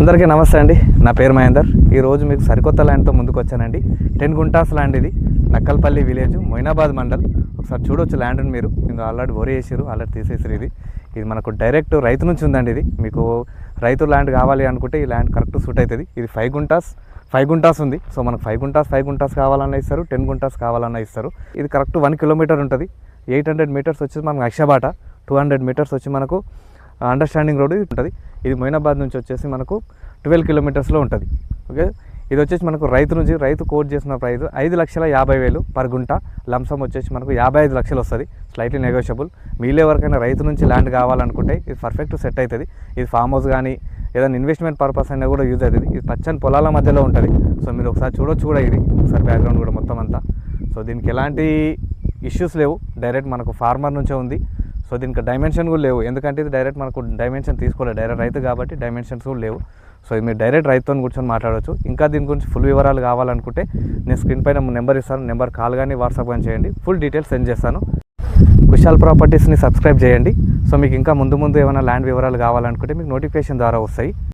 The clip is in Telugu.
అందరికీ నమస్తే అండి. నా పేరు మహేందర్. ఈరోజు మీకు సరికొత్త ల్యాండ్తో ముందుకు వచ్చానండి. 10 గుంటాస్ ల్యాండ్ ఇది. నక్కల్పల్లి విలేజ్, మొయినాబాద్ మండల్. ఒకసారి చూడొచ్చు ల్యాండ్ని మీరు. ఆల్రెడీ బోర్ వేసారు, ఆల్రెడీ తీసేసారు. ఇది మనకు డైరెక్ట్ రైతు నుంచి ఉందండి. ఇది మీకు రైతు ల్యాండ్ కావాలి అనుకుంటే ఈ ల్యాండ్ కరెక్ట్ సూట్ అవుతుంది. ఇది 5 గుంటాస్ ఉంది. సో మనకు 5 గుంటాస్ కావాలన్నా ఇస్తారు, 10 గుంటాస్ కావాలన్నా ఇస్తారు. ఇది కరెక్ట్ 1 కిలోమీటర్ ఉంటుంది. 800 మీటర్స్ వచ్చి మనకు అక్షబాట, 200 మీటర్స్ వచ్చి మనకు అండర్స్టాండింగ్ రోడ్ ఉంటుంది. ఇది మొయినాబాద్ నుంచి వచ్చేసి మనకు 12 కిలోమీటర్స్లో ఉంటుంది. ఓకే, ఇది వచ్చేసి మనకు రైతు కోట్ చేసిన ప్రైస్ 5,50,000 పర్ గుంట. లంసమ్ వచ్చేసి మనకు 55 లక్షలు వస్తుంది. Slightly negotiable. మీలో ఎవరికైనా రైతు నుంచి ల్యాండ్ కావాలనుకుంటే ఇది పర్ఫెక్ట్ సెట్ అవుతుంది. ఇది ఫామ్ హౌస్ కానీ ఏదైనా ఇన్వెస్ట్మెంట్ పర్పస్ అయినా కూడా యూజ్ అవుతుంది. ఇది పచ్చని పొలాల మధ్యలో ఉంటుంది. సో మీరు ఒకసారి చూడొచ్చు కూడా. ఇది ఒకసారి బ్యాక్గ్రౌండ్ కూడా మొత్తం అంతా. సో దీనికి ఎలాంటి ఇష్యూస్ లేవు. డైరెక్ట్ మనకు ఫార్మర్ నుంచే ఉంది. సో దీనికి డైమెన్షన్ కూడా లేవు, ఎందుకంటే ఇది డైరెక్ట్ మనకు డైమెన్షన్ తీసుకోలేదు. డైరెక్ట్ రైతు కాబట్టి డైమెన్షన్స్ కూడా లేవు. సో ఇది మీరు డైరెక్ట్ రైతుతో కూర్చొని మాట్లాడవచ్చు. ఇంకా దీని గురించి ఫుల్ వివరాలు కావాలనుకుంటే నేను స్క్రీన్ పైన నెంబర్ ఇస్తాను. నెంబర్ కాల్ కానీ వాట్సాప్ కానీ చేయండి. ఫుల్ డీటెయిల్స్ సెండ్ చేస్తాను. కుశాల్ ప్రాపర్టీస్ని సబ్స్క్రైబ్ చేయండి. సో మీకు ఇంకా ముందు ఏమైనా ల్యాండ్ వివరాలు కావాలనుకుంటే మీకు నోటిఫికేషన్ ద్వారా వస్తాయి.